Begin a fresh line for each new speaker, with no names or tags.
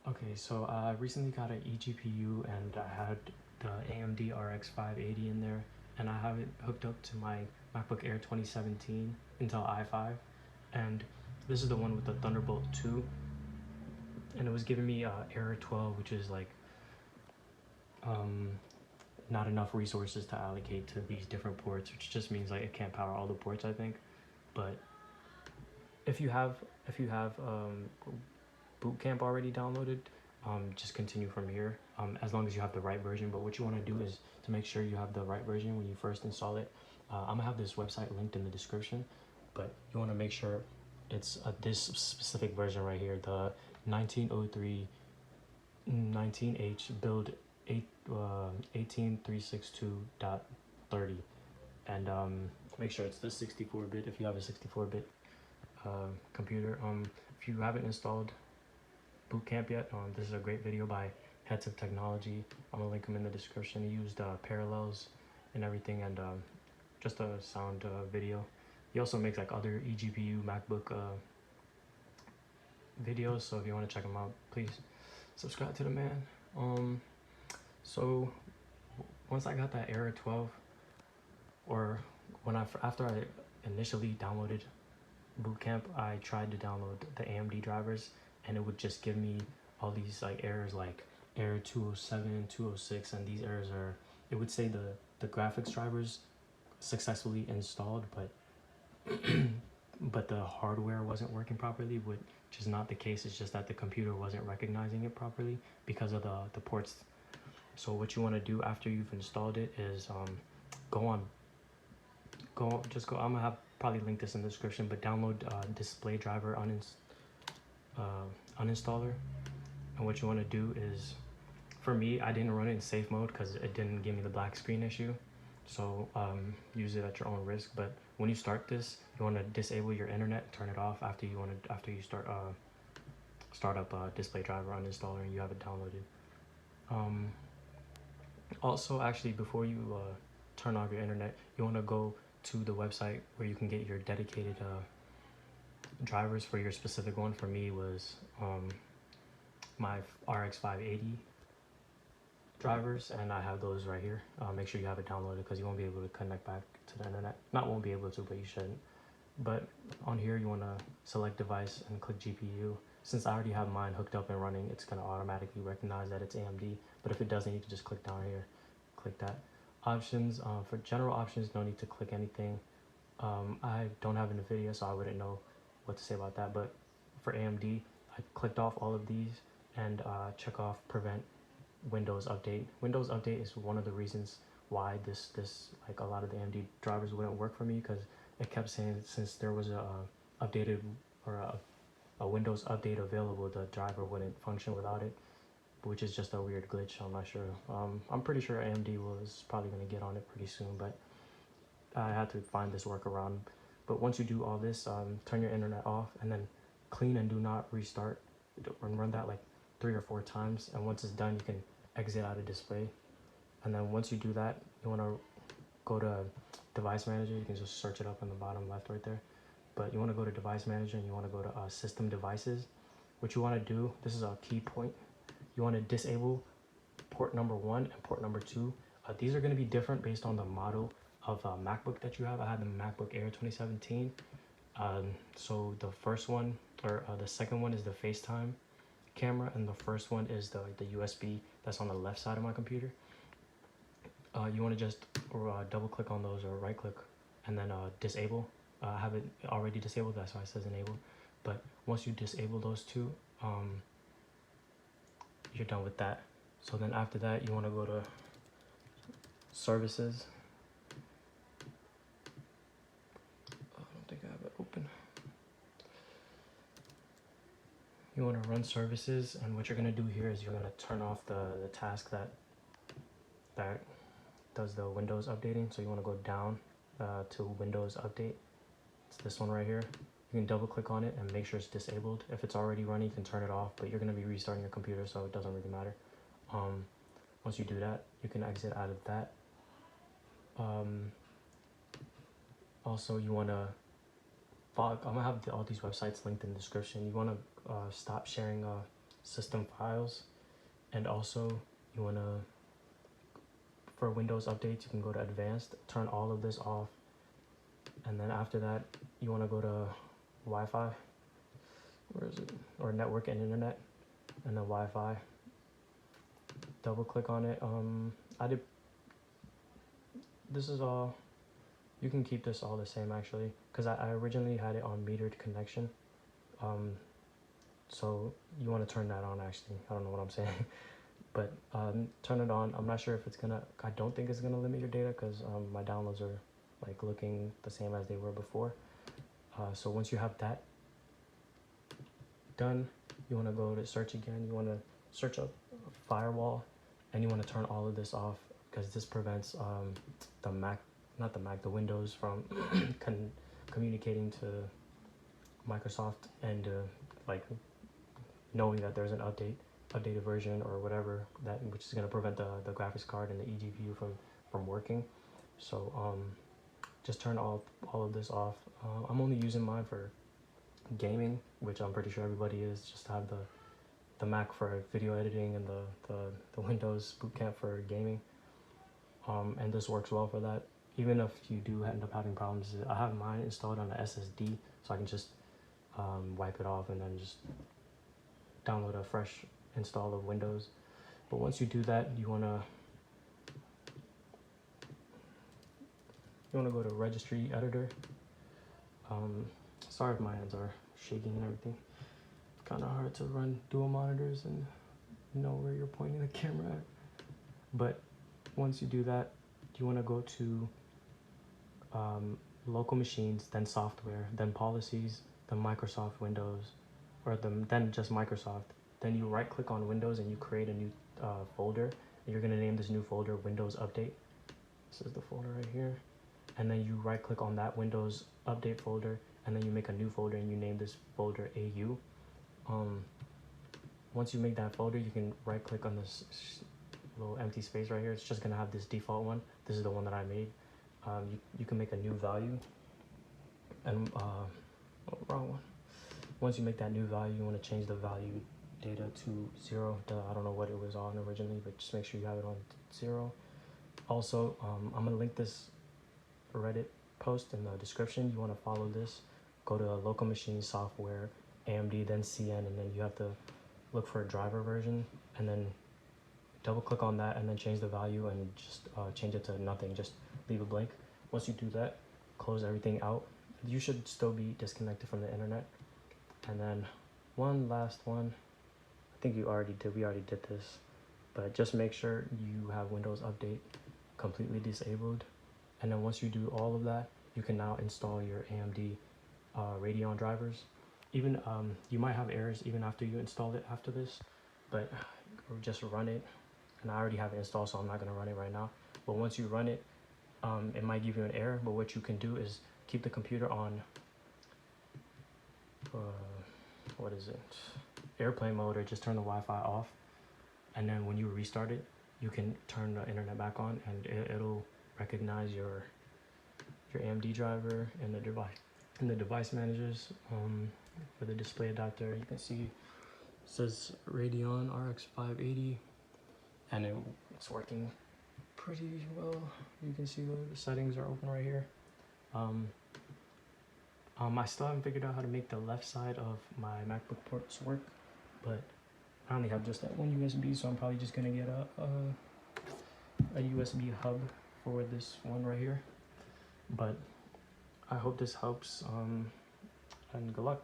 Okay, so I recently got an eGPU and I had the AMD RX 580 in there, and I have it hooked up to my MacBook Air 2017 Intel i5, and this is the one with the Thunderbolt 2, and it was giving me error 12, which is like um, not enough resources to allocate to these different ports, which just means like it can't power all the ports, I think. But if you have Bootcamp already downloaded, just continue from here, as long as you have the right version. But what you want to do is to make sure you have the right version when you first install it. I'm gonna have this website linked in the description, but you want to make sure it's this specific version right here, the 1903 19H build 18362.30, and make sure it's the 64-bit if you have a 64-bit computer. If you haven't installed Bootcamp yet, this is a great video by Heads of Technology. I'm gonna link him in the description. He used parallels and everything, and just a sound video. He also makes like other eGPU MacBook videos, so if you want to check him out, please subscribe to the man. So once I got that error 12, or after I initially downloaded Bootcamp, I tried to download the AMD drivers, and it would just give me all these like errors, like error 207, 206, and these errors are, it would say the graphics drivers successfully installed, but but the hardware wasn't working properly, which is not the case. It's just that the computer wasn't recognizing it properly because of the ports. So what you want to do after you've installed it is I'm gonna have probably link this in the description, but download display driver uninstaller. And what you want to do is, for me, I didn't run it in safe mode because it didn't give me the black screen issue, so use it at your own risk. But when you start this, you want to disable your internet, turn it off after you start up display driver uninstaller and you have it downloaded. Also, actually, before you turn off your internet, you want to go to the website where you can get your dedicated drivers for your specific one. For me was my RX 580 drivers, and I have those right here. Make sure you have it downloaded because you won't be able to connect back to the internet. Not won't be able to, but you shouldn't. But on here, you want to select device and click GPU. Since I already have mine hooked up and running, it's going to automatically recognize that it's AMD. But if it doesn't, you can just click down here, click that. Options, for general options, no need to click anything. I don't have NVIDIA, so I wouldn't know what to say about that. But for AMD, I clicked off all of these and check off prevent Windows update. Windows update is one of the reasons why this like a lot of the AMD drivers wouldn't work for me, because it kept saying since there was a updated or a Windows update available, the driver wouldn't function without it, which is just a weird glitch. I'm not sure. I'm pretty sure AMD was probably going to get on it pretty soon, but I had to find this workaround. But once you do all this, turn your internet off and then clean and do not restart, and run that like 3 or 4 times. And once it's done, you can exit out of display. And then once you do that, you want to go to device manager. You can just search it up on the bottom left right there. But you want to go to device manager and you want to go to system devices. What you want to do, this is a key point, you want to disable port number 1 and port number 2. These are going to be different based on the model of MacBook that you have. I had the MacBook Air 2017. So the first one, or the second one, is the FaceTime camera, and the first one is the USB that's on the left side of my computer. You want to just double click on those or right click and then disable. I have it already disabled, that's why it says enable. But once you disable those two, you're done with that. So then after that, you want to go to services. I don't think I have it open. You want to run services, and what you're going to do here is you're going to turn off the task that does the Windows updating. So you want to go down to Windows Update. It's this one right here. You can double click on it and make sure it's disabled. If it's already running, you can turn it off, but you're going to be restarting your computer, so it doesn't really matter. Once you do that, you can exit out of that. Also, you want to I'm going to have all these websites linked in the description. You want to stop sharing system files. And also you want to, for Windows updates, you can go to advanced, turn all of this off. And then after that, you want to go to Wi-Fi, where is it? Or network and internet, and then Wi-Fi. Double click on it. This is all, you can keep this all the same actually, because I originally had it on metered connection. So you want to turn that on actually. I don't know what I'm saying. But turn it on. I'm not sure if it's gonna, I don't think it's gonna limit your data because my downloads are like looking the same as they were before. So once you have that done, you want to go to search again. You want to search up firewall, and you want to turn all of this off because this prevents the Windows from communicating to Microsoft and like knowing that there's an updated version or whatever, that which is going to prevent the graphics card and the eGPU from working. So just turn all of this off. I'm only using mine for gaming, which I'm pretty sure everybody is, just to have the Mac for video editing and the Windows Bootcamp for gaming. And this works well for that. Even if you do end up having problems, I have mine installed on an SSD, so I can just wipe it off and then just download a fresh install of Windows. But once you do that, you wanna go to registry editor. Sorry if my hands are shaking and everything. It's kind of hard to run dual monitors and know where you're pointing the camera at. But once you do that, you want to go to local machines, then software, then policies, then Microsoft Windows, or then just Microsoft. Then you right click on Windows and you create a new folder. And you're going to name this new folder Windows Update. This is the folder right here. And then you right click on that Windows Update folder, and then you make a new folder and you name this folder AU. Once you make that folder, you can right click on this little empty space right here. It's just gonna have this default one. This is the one that I made. You can make a new value, and wrong one. Once you make that new value, you want to change the value data to 0. I don't know what it was on originally, but just make sure you have it on 0. Also, I'm gonna link this Reddit post in the description. You want to follow this, go to local machine, software, AMD, then CN, and then you have to look for a driver version, and then double click on that and then change the value and just change it to nothing, just leave it blank. Once you do that, close everything out. You should still be disconnected from the internet. And then one last one, I think we already did this, but just make sure you have Windows Update completely disabled. And then once you do all of that, you can now install your AMD Radeon drivers. Even you might have errors even after you install it after this, but just run it. And I already have it installed, so I'm not going to run it right now. But once you run it, it might give you an error. But what you can do is keep the computer on what is it, airplane mode, or just turn the Wi-Fi off. And then when you restart it, you can turn the internet back on, and it'll recognize your AMD driver and the device managers. For the display adapter, you can see it says Radeon RX 580, and it's working pretty well. You can see the settings are open right here. I still haven't figured out how to make the left side of my MacBook ports work, but I only have just that one USB, so I'm probably just gonna get a USB hub for this one right here. But I hope this helps, and good luck.